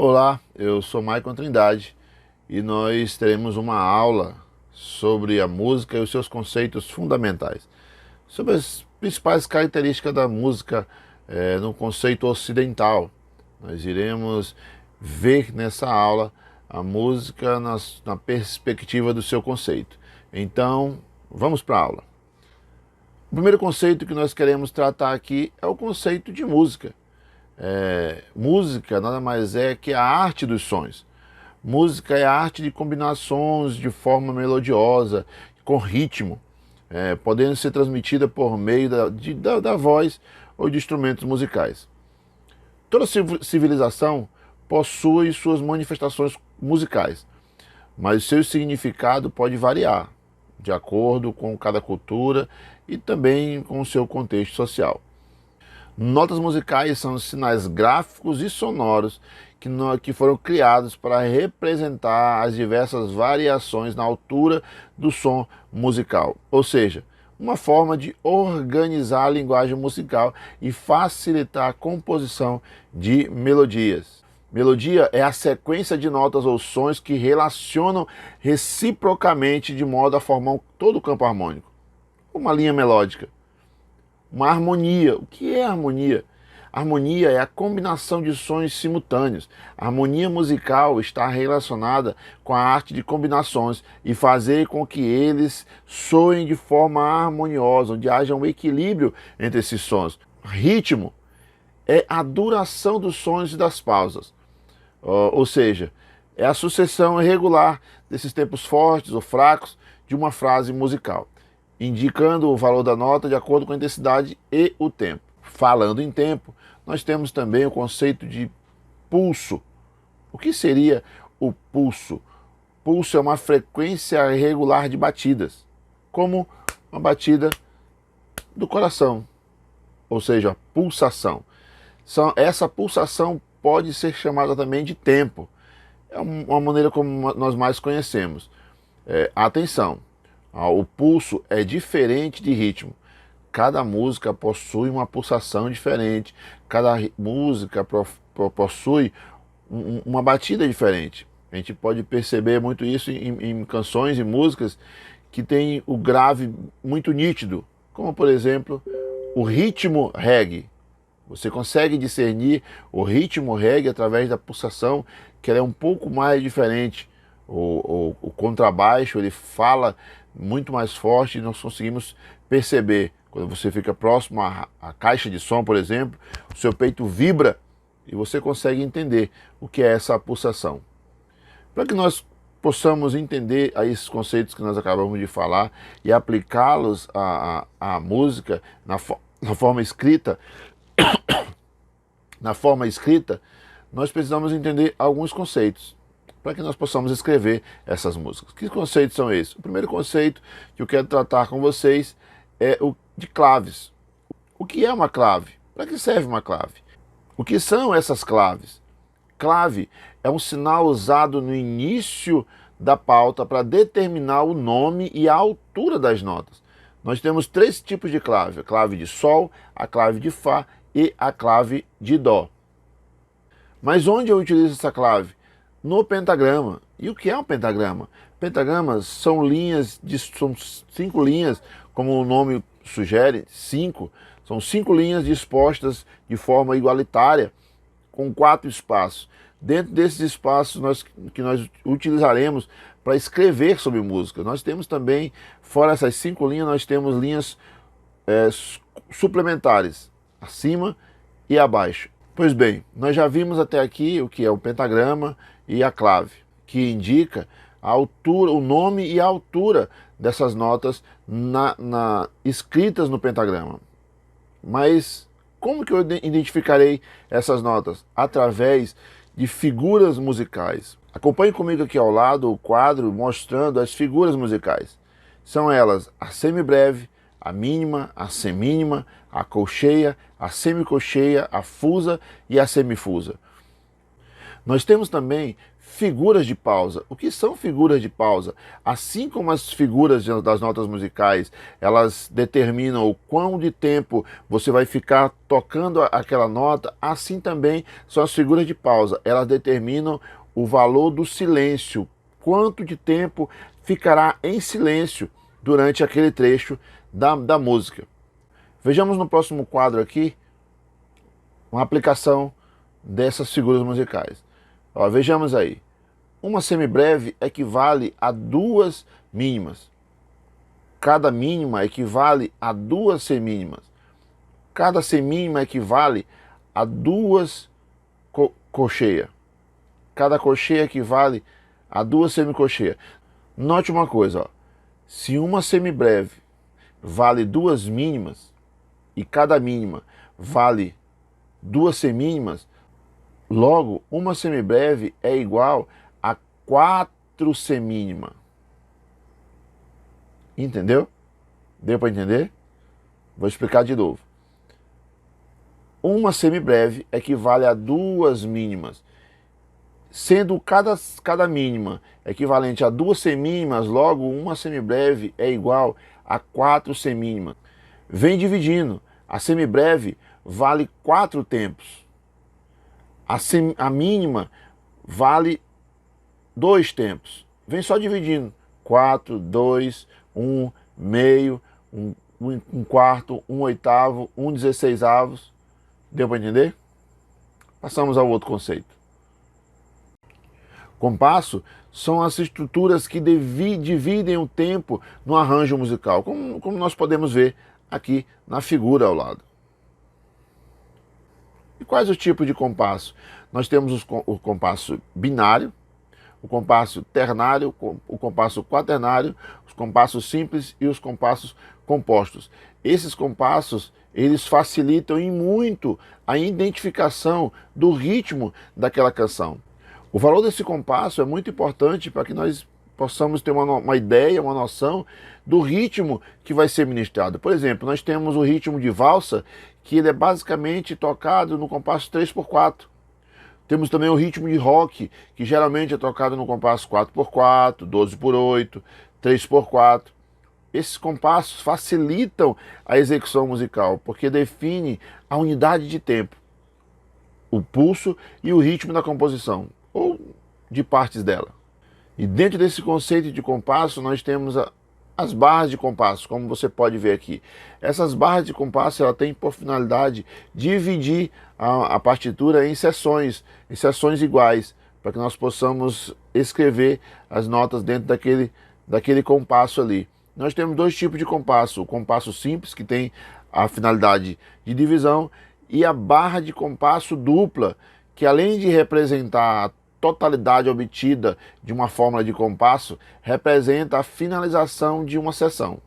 Olá, eu sou Maicon Trindade e nós teremos uma aula sobre a música e os seus conceitos fundamentais, sobre as principais características da música no conceito ocidental. Nós iremos ver nessa aula a música na perspectiva do seu conceito. Então, vamos para a aula. O primeiro conceito que nós queremos tratar aqui é o conceito de música. Música nada mais é que a arte dos sons. Música é a arte de combinações de forma melodiosa, com ritmo, podendo ser transmitida por meio da voz ou de instrumentos musicais. Toda civilização possui suas manifestações musicais, mas seu significado pode variar de acordo com cada cultura e também com o seu contexto social. Notas musicais são sinais gráficos e sonoros que foram criados para representar as diversas variações na altura do som musical, ou seja, uma forma de organizar a linguagem musical e facilitar a composição de melodias. Melodia é a sequência de notas ou sons que relacionam reciprocamente de modo a formar todo o campo harmônico, uma linha melódica. Uma harmonia. O que é harmonia? Harmonia é a combinação de sons simultâneos. A harmonia musical está relacionada com a arte de combinações e fazer com que eles soem de forma harmoniosa, onde haja um equilíbrio entre esses sons. Ritmo é a duração dos sons e das pausas, ou seja, é a sucessão irregular desses tempos fortes ou fracos de uma frase musical, indicando o valor da nota de acordo com a intensidade e o tempo. Falando em tempo, nós temos também o conceito de pulso. O que seria o pulso? Pulso é uma frequência irregular de batidas, como uma batida do coração, ou seja, pulsação. Essa pulsação pode ser chamada também de tempo. É uma maneira como nós mais conhecemos. Atenção! O pulso é diferente de ritmo. Cada música possui uma pulsação diferente. Cada música possui uma batida diferente. A gente pode perceber muito isso em canções e músicas que tem o grave muito nítido, como por exemplo o ritmo reggae. Você consegue discernir o ritmo reggae através da pulsação, que ela é um pouco mais diferente. O contrabaixo ele fala muito mais forte e nós conseguimos perceber. Quando você fica próximo à caixa de som, por exemplo, o seu peito vibra e você consegue entender o que é essa pulsação. Para que nós possamos entender esses conceitos que nós acabamos de falar e aplicá-los à música na forma escrita, nós precisamos entender alguns conceitos para que nós possamos escrever essas músicas. Que conceitos são esses? O primeiro conceito que eu quero tratar com vocês é o de claves. O que é uma clave? Para que serve uma clave? O que são essas claves? Clave é um sinal usado no início da pauta para determinar o nome e a altura das notas. Nós temos três tipos de clave: a clave de Sol, a clave de Fá e a clave de Dó. Mas onde eu utilizo essa clave? No pentagrama. E o que é um pentagrama? Pentagramas são são 5 linhas, como o nome sugere, 5. São 5 linhas dispostas de forma igualitária, com 4 espaços. Dentro desses espaços que nós utilizaremos para escrever sobre música. Nós temos também, fora essas 5 linhas, nós temos linhas suplementares, acima e abaixo. Pois bem, nós já vimos até aqui o que é o pentagrama e a clave, que indica a altura, o nome e a altura dessas notas escritas no pentagrama. Mas como que eu identificarei essas notas? Através de figuras musicais. Acompanhe comigo aqui ao lado o quadro mostrando as figuras musicais. São elas a semibreve, a mínima, a semínima, a colcheia, a semicolcheia, a fusa e a semifusa. Nós temos também figuras de pausa. O que são figuras de pausa? Assim como as figuras das notas musicais, elas determinam o quão de tempo você vai ficar tocando aquela nota, assim também são as figuras de pausa. Elas determinam o valor do silêncio, quanto de tempo ficará em silêncio durante aquele trecho da música. Vejamos no próximo quadro aqui uma aplicação dessas figuras musicais. Ó, vejamos aí. Uma semibreve equivale a duas mínimas. Cada mínima equivale a duas semínimas. Cada semínima equivale a duas cocheias. Cada cocheia equivale a duas semicocheias. Note uma coisa, ó. Se uma semibreve vale duas mínimas e cada mínima vale duas semínimas, logo uma semibreve é igual a 4 semínima. Entendeu? Deu para entender? Vou explicar de novo. Uma semibreve equivale a duas mínimas. Sendo cada mínima equivalente a duas semínimas, logo uma semibreve é igual a 4 semínimas. Vem dividindo. A semibreve vale 4 tempos. A mínima vale 2 tempos. Vem só dividindo. 4, 2, 1, meio, 1 quarto, 1 oitavo, 1 16avos. Deu para entender? Passamos ao outro conceito. Compasso são as estruturas que dividem o tempo no arranjo musical, como nós podemos ver aqui na figura ao lado. E quais os tipos de compasso? Nós temos o compasso binário, o compasso ternário, o compasso quaternário, os compassos simples e os compassos compostos. Esses compassos, eles facilitam e muito a identificação do ritmo daquela canção. O valor desse compasso é muito importante para que nós possamos ter uma ideia, uma noção do ritmo que vai ser ministrado. Por exemplo, nós temos o ritmo de valsa, que ele é basicamente tocado no compasso 3x4. Temos também o ritmo de rock, que geralmente é tocado no compasso 4x4, 12x8, 3x4. Esses compassos facilitam a execução musical, porque define a unidade de tempo, o pulso e o ritmo da composição, ou de partes dela. E dentro desse conceito de compasso, nós temos as barras de compasso, como você pode ver aqui. Essas barras de compasso, ela tem por finalidade dividir a partitura em seções iguais, para que nós possamos escrever as notas dentro daquele compasso ali. Nós temos dois tipos de compasso: o compasso simples, que tem a finalidade de divisão, e a barra de compasso dupla, que além de representar a totalidade obtida de uma fórmula de compasso, representa a finalização de uma seção.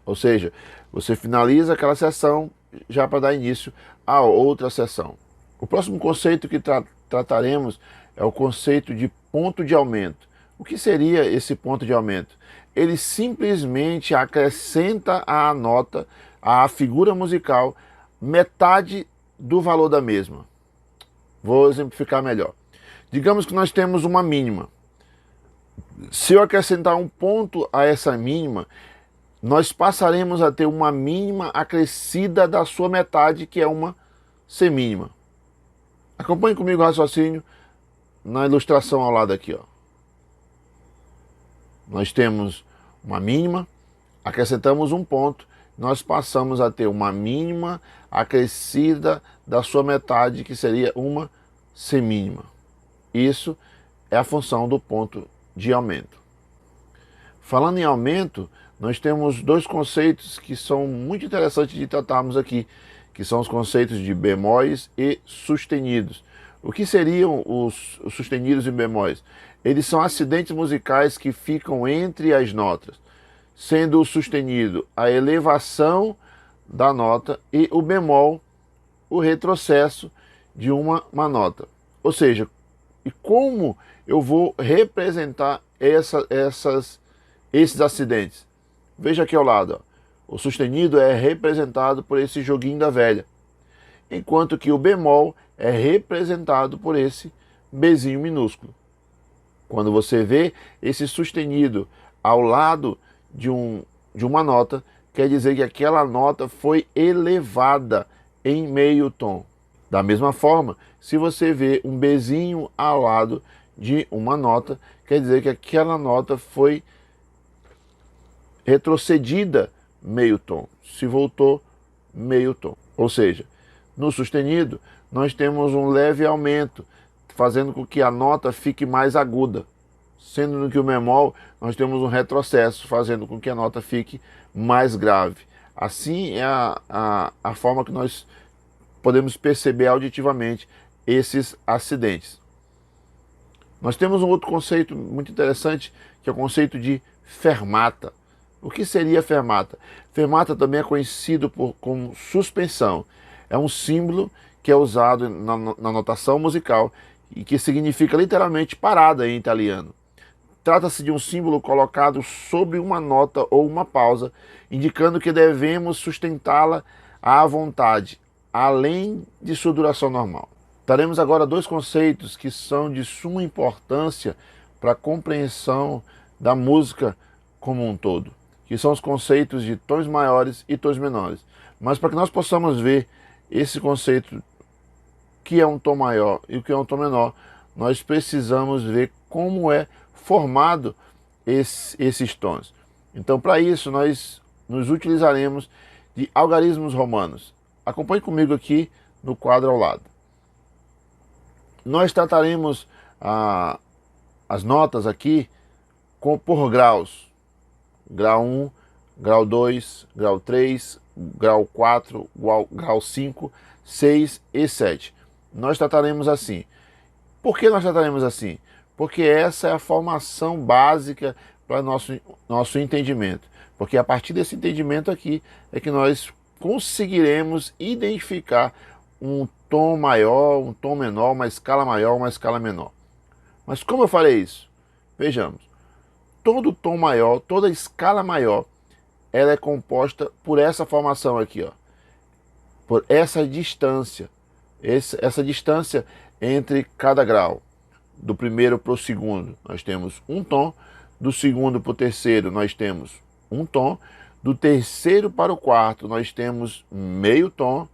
Ou seja, você finaliza aquela seção já para dar início a outra seção. O próximo conceito que trataremos é o conceito de ponto de aumento. O que seria esse ponto de aumento? Ele simplesmente acrescenta à nota, à figura musical, metade do valor da mesma. Vou exemplificar melhor. Digamos que nós temos uma mínima. Se eu acrescentar um ponto a essa mínima, nós passaremos a ter uma mínima acrescida da sua metade, que é uma semínima. Acompanhe comigo o raciocínio na ilustração ao lado aqui, ó. Nós temos uma mínima, acrescentamos um ponto, nós passamos a ter uma mínima acrescida da sua metade, que seria uma semínima. Isso é a função do ponto de aumento. Falando em aumento, nós temos dois conceitos que são muito interessantes de tratarmos aqui, que são os conceitos de bemóis e sustenidos. O que seriam os sustenidos e bemóis? Eles são acidentes musicais que ficam entre as notas, sendo o sustenido a elevação da nota e o bemol o retrocesso de uma nota. Ou seja, e como eu vou representar esses acidentes? Veja aqui ao lado, ó. O sustenido é representado por esse joguinho da velha, enquanto que o bemol é representado por esse Bzinho minúsculo. Quando você vê esse sustenido ao lado de uma nota, quer dizer que aquela nota foi elevada em meio tom. Da mesma forma, se você vê um Bzinho ao lado de uma nota, quer dizer que aquela nota foi retrocedida meio tom, se voltou meio tom. Ou seja, no sustenido, nós temos um leve aumento, fazendo com que a nota fique mais aguda. Sendo no que o bemol, nós temos um retrocesso, fazendo com que a nota fique mais grave. Assim é a forma que nós podemos perceber auditivamente esses acidentes. Nós temos um outro conceito muito interessante, que é o conceito de fermata. O que seria fermata? Fermata também é conhecido como suspensão. É um símbolo que é usado na notação musical e que significa literalmente parada em italiano. Trata-se de um símbolo colocado sobre uma nota ou uma pausa, indicando que devemos sustentá-la à vontade, além de sua duração normal. Daremos agora dois conceitos que são de suma importância para a compreensão da música como um todo, que são os conceitos de tons maiores e tons menores. Mas para que nós possamos ver esse conceito, que é um tom maior e o que é um tom menor, nós precisamos ver como é formado esses tons. Então, para isso, nós nos utilizaremos de algarismos romanos. Acompanhe comigo aqui no quadro ao lado. Nós trataremos as notas aqui por graus. Grau 1, grau 2, grau 3, grau 4, grau 5, 6 e 7. Nós trataremos assim. Por que nós trataremos assim? Porque essa é a formação básica para nosso entendimento. Porque a partir desse entendimento aqui é que nós conseguiremos identificar um tom maior, um tom menor, uma escala maior, uma escala menor. Mas como eu farei isso? Vejamos. Todo tom maior, toda escala maior, ela é composta por essa formação aqui, ó. Por essa distância. Essa distância entre cada grau. Do primeiro para o segundo, nós temos um tom. Do segundo para o terceiro, nós temos um tom. Do terceiro para o quarto, nós temos meio tom.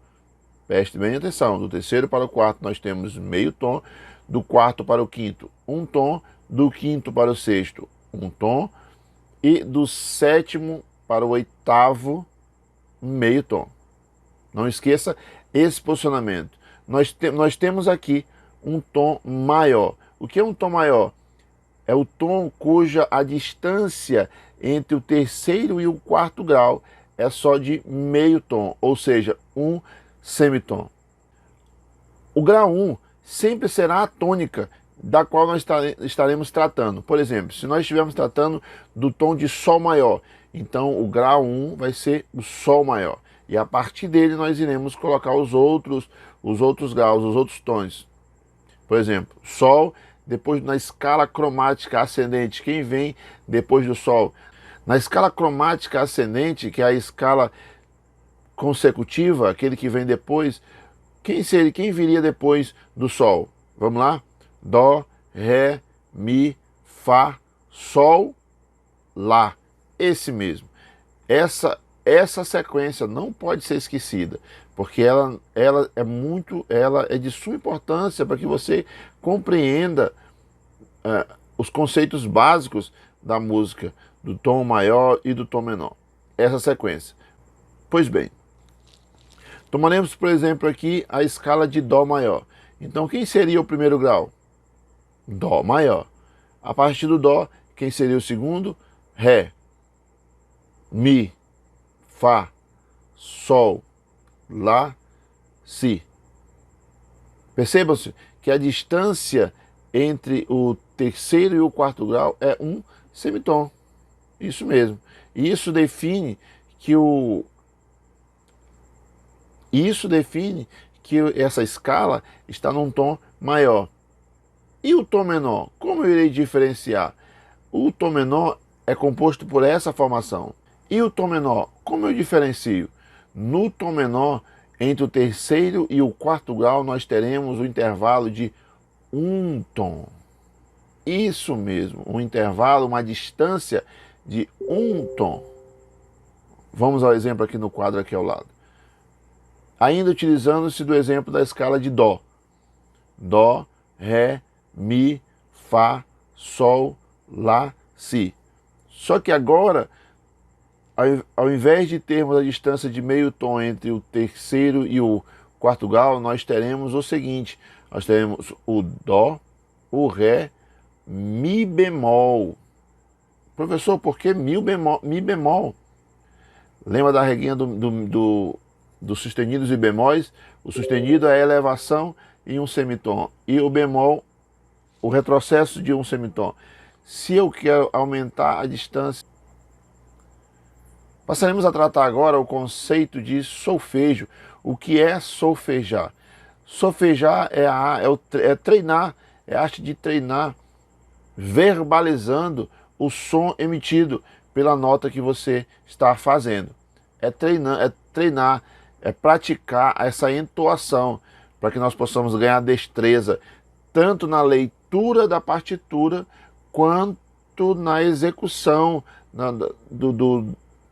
Preste bem atenção. Do terceiro para o quarto, nós temos meio tom. Do quarto para o quinto, um tom. Do quinto para o sexto, um tom. E do sétimo para o oitavo, meio tom. Não esqueça esse posicionamento. Nós temos aqui um tom maior. O que é um tom maior? É o tom cuja a distância entre o terceiro e o quarto grau é só de meio tom, ou seja, um semitom. O grau 1 sempre será a tônica da qual nós estaremos tratando. Por exemplo, se nós estivermos tratando do tom de Sol maior, então o grau 1 vai ser o Sol maior. E a partir dele nós iremos colocar os outros graus, os outros tons. Por exemplo, Sol, depois na escala cromática ascendente, quem vem depois do Sol? Na escala cromática ascendente, que é a escala consecutiva, aquele que vem depois, quem viria depois do Sol? Vamos lá? Dó, Ré, Mi, Fá, Sol, Lá. Esse mesmo. Essa sequência não pode ser esquecida, porque ela é de suma importância para que você compreenda os conceitos básicos da música, do tom maior e do tom menor. Essa sequência. Pois bem, tomaremos, por exemplo, aqui a escala de Dó maior. Então, quem seria o primeiro grau? Dó maior. A partir do Dó, quem seria o segundo? Ré, Mi, Fá, Sol, Lá, Si. Percebam-se que a distância entre o terceiro e o quarto grau é um semitom. Isso mesmo. Isso define que essa escala está num tom maior. E o tom menor? Como eu irei diferenciar? O tom menor é composto por essa formação. E o tom menor? Como eu diferencio? No tom menor, entre o terceiro e o quarto grau, nós teremos o intervalo de um tom. Isso mesmo, um intervalo, uma distância de um tom. Vamos ao exemplo aqui no quadro aqui ao lado. Ainda utilizando-se do exemplo da escala de Dó. Dó, Ré, Mi, Fá, Sol, Lá, Si. Só que agora, ao invés de termos a distância de meio tom entre o terceiro e o quarto grau, nós teremos o seguinte. Nós teremos o Dó, o Ré, Mi bemol. Professor, por que Mi bemol? Lembra da regrinha dos sustenidos e bemóis? O sustenido é a elevação em um semitom. E o bemol, o retrocesso de um semitom. Se eu quero aumentar a distância... Passaremos a tratar agora o conceito de solfejo. O que é solfejar? Solfejar é treinar, é a arte de treinar, verbalizando o som emitido pela nota que você está fazendo. É treinar, é praticar essa entoação, para que nós possamos ganhar destreza, tanto na leitura da partitura, quanto na execução,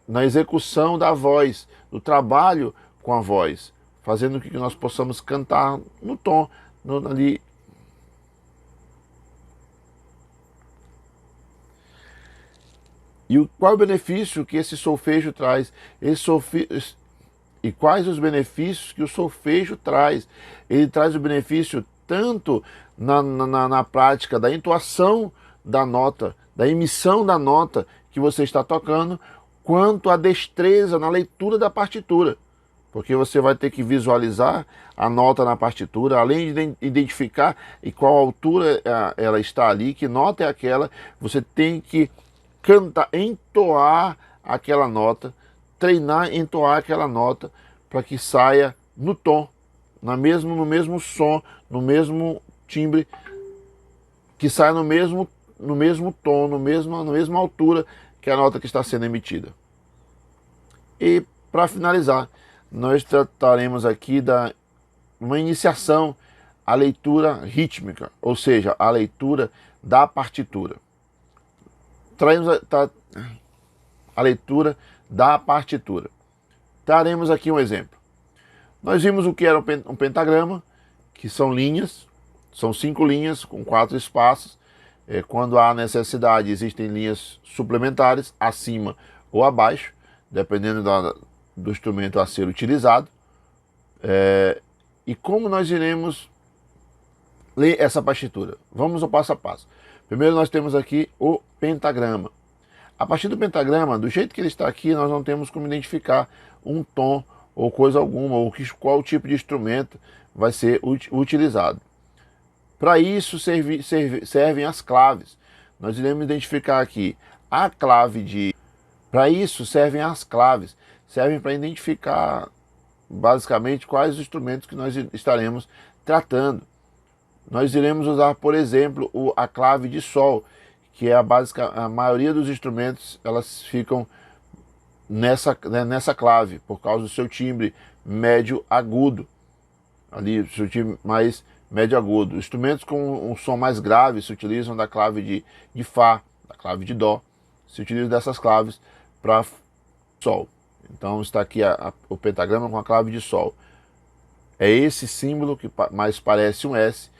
na execução da voz, do trabalho com a voz, fazendo com que nós possamos cantar no tom, ali. E qual é o benefício que esse solfejo traz? E quais os benefícios que o solfejo traz? Ele traz o benefício tanto na prática da entoação da nota, da emissão da nota que você está tocando, quanto a destreza na leitura da partitura. Porque você vai ter que visualizar a nota na partitura, além de identificar em qual altura ela está ali, que nota é aquela, você tem que cantar, entoar aquela nota, treinar, entoar aquela nota, para que saia no tom, no mesmo som, no mesmo timbre, que saia no mesmo tom, na mesma altura que a nota que está sendo emitida. E para finalizar, nós trataremos aqui uma iniciação à leitura rítmica, ou seja, a leitura da partitura. Traremos a leitura da partitura. Daremos aqui um exemplo. Nós vimos o que era um pentagrama, que são linhas, são 5 linhas com 4 espaços. Quando há necessidade, existem linhas suplementares, acima ou abaixo, dependendo do instrumento a ser utilizado. E como nós iremos ler essa partitura? Vamos ao passo a passo. Primeiro nós temos aqui o pentagrama. A partir do pentagrama, do jeito que ele está aqui, nós não temos como identificar um tom ou coisa alguma, ou qual tipo de instrumento vai ser utilizado. Para isso servem as claves. Nós iremos identificar aqui a clave de... Para isso servem as claves. Servem para identificar basicamente quais os instrumentos que nós estaremos tratando. Nós iremos usar, por exemplo, a clave de Sol, que é a maioria dos instrumentos, elas ficam nessa clave, por causa do seu timbre médio agudo, ali, o seu timbre mais médio agudo. Instrumentos com um som mais grave se utilizam da clave de Fá, da clave de Dó, se utilizam dessas claves para Sol. Então está aqui o pentagrama com a clave de Sol. É esse símbolo que mais parece um S.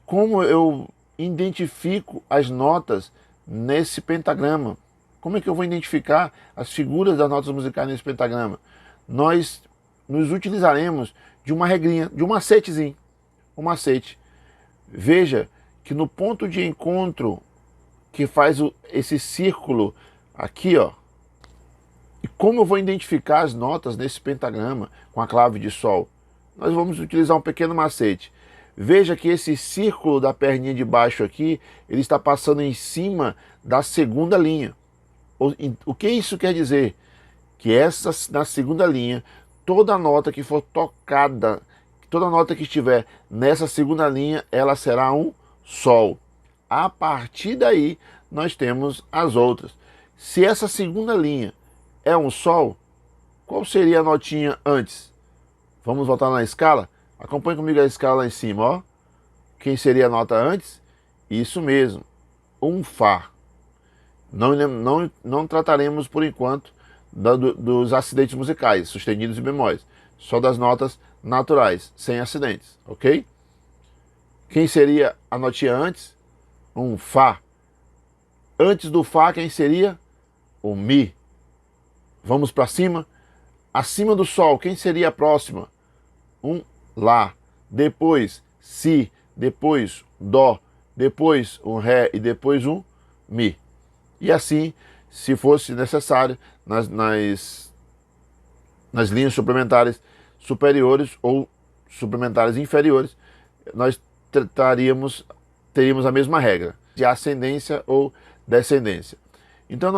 Como eu identifico as notas nesse pentagrama? Como é que eu vou identificar as figuras das notas musicais nesse pentagrama? Nós nos utilizaremos de uma regrinha, de um macetezinho. Um macete. Veja que no ponto de encontro que faz esse círculo aqui, ó. E como eu vou identificar as notas nesse pentagrama com a clave de Sol? Nós vamos utilizar um pequeno macete. Veja que esse círculo da perninha de baixo aqui, ele está passando em cima da segunda linha. O que isso quer dizer? Que na segunda linha, toda nota que for tocada, toda nota que estiver nessa segunda linha, ela será um Sol. A partir daí, nós temos as outras. Se essa segunda linha é um Sol, qual seria a notinha antes? Vamos voltar na escala? Acompanhe comigo a escala lá em cima, ó. Quem seria a nota antes? Isso mesmo, um Fá. Não trataremos, por enquanto, dos acidentes musicais, sustenidos e bemóis. Só das notas naturais, sem acidentes, ok? Quem seria a notinha antes? Um Fá. Antes do Fá, quem seria? O Mi. Vamos para cima. Acima do Sol, quem seria a próxima? Um Lá. Depois, Si. Depois, Dó. Depois, um Ré. E depois, um Mi. E assim, se fosse necessário, nas linhas suplementares superiores ou suplementares inferiores, nós teríamos a mesma regra, de ascendência ou descendência. Então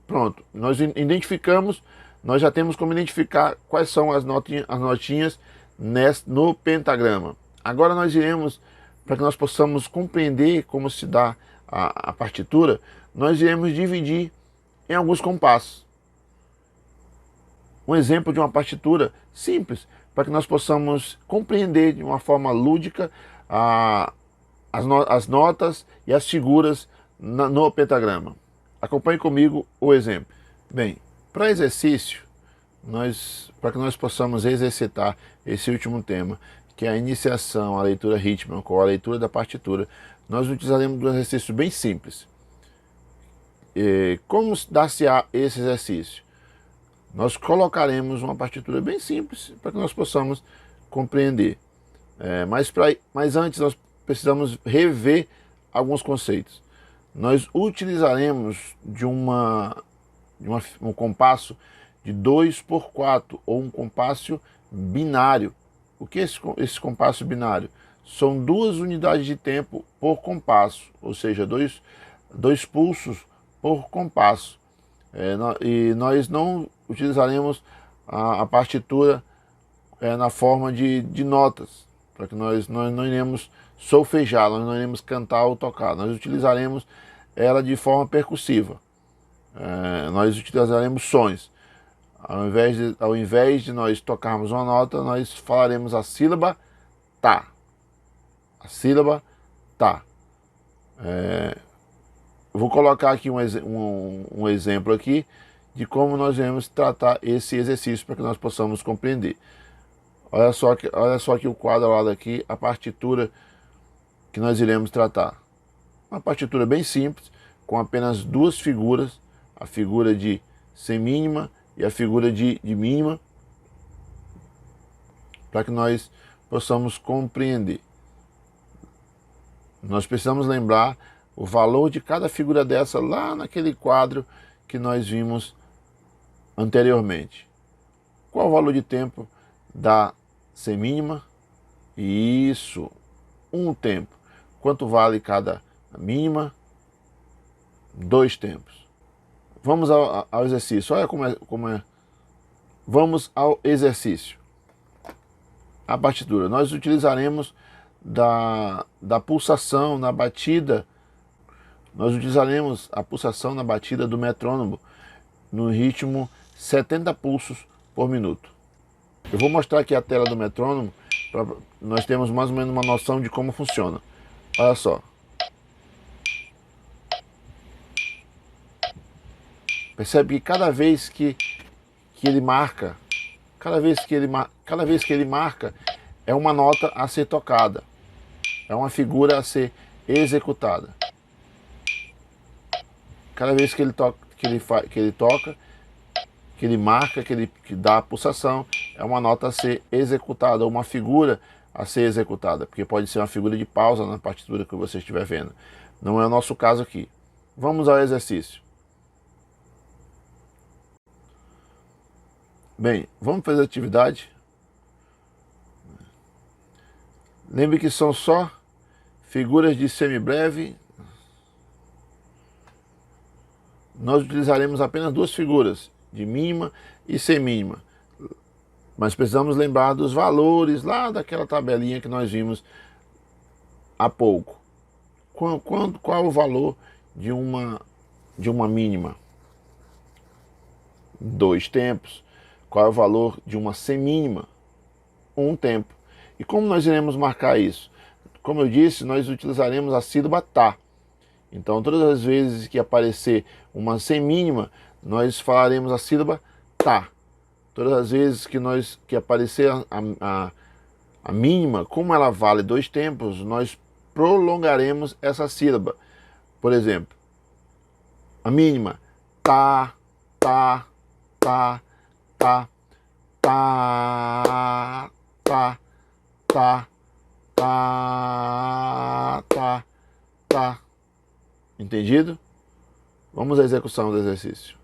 pronto, nós identificamos, nós já temos como identificar quais são as notinhas no pentagrama. Agora nós iremos, para que nós possamos compreender como se dá a partitura, nós iremos dividir em alguns compassos. Um exemplo de uma partitura simples, para que nós possamos compreender de uma forma lúdica as notas e as figuras no pentagrama. Acompanhe comigo o exemplo. Bem, para exercício, para que nós possamos exercitar esse último tema, que é a iniciação à leitura rítmica ou a leitura da partitura, nós utilizaremos um exercício bem simples. Como dar-se-á esse exercício? Nós colocaremos uma partitura bem simples para que nós possamos compreender. Mas antes nós precisamos rever alguns conceitos. Nós utilizaremos um compasso de 2/4 ou um compasso binário. O que é esse compasso binário? São 2 unidades de tempo por compasso, ou seja, dois pulsos por compasso. E nós não utilizaremos a partitura na forma de notas, para que nós não iremos solfejar, nós não iremos cantar ou tocar. Nós utilizaremos ela de forma percussiva. Nós utilizaremos sons. Ao invés de nós tocarmos uma nota, nós falaremos a sílaba tá. A sílaba tá. Vou colocar aqui um exemplo aqui de como nós vamos tratar esse exercício para que nós possamos compreender. Olha só aqui o quadro ao lado aqui, a partitura que nós iremos tratar. Uma partitura bem simples, com apenas 2 figuras, a figura de semínima e a figura de mínima, para que nós possamos compreender. Nós precisamos lembrar o valor de cada figura dessa lá naquele quadro que nós vimos anteriormente. Qual o valor de tempo da semínima? Isso, um tempo. Quanto vale cada mínima? 2 tempos. Vamos ao exercício. Olha como é. Vamos ao exercício. A partitura. Nós utilizaremos da pulsação na batida. Nós utilizaremos a pulsação na batida do metrônomo no ritmo 70 pulsos por minuto. Eu vou mostrar aqui a tela do metrônomo para nós termos mais ou menos uma noção de como funciona. Olha só. Percebe que cada vez que ele marca, cada vez que ele marca, é uma nota a ser tocada. É uma figura a ser executada. Cada vez que ele toca, que ele marca, que dá a pulsação, é uma nota a ser executada, ou uma figura a ser executada, porque pode ser uma figura de pausa na partitura que você estiver vendo. Não é o nosso caso aqui. Vamos ao exercício. Bem, vamos fazer a atividade. Lembre que são só figuras de semibreve. Nós utilizaremos apenas 2 figuras, de mínima e semínima. Mas precisamos lembrar dos valores lá daquela tabelinha que nós vimos há pouco. Qual o valor de uma mínima? 2 tempos. Qual é o valor de uma semínima? 1 tempo. E como nós iremos marcar isso? Como eu disse, nós utilizaremos a sílaba tá. Então, todas as vezes que aparecer uma semínima, nós falaremos a sílaba tá. Todas as vezes que aparecer a mínima, como ela vale 2 tempos, nós prolongaremos essa sílaba. Por exemplo, a mínima, tá, tá, tá, tá, tá, tá, tá, tá, tá, tá. Entendido? Vamos à execução do exercício.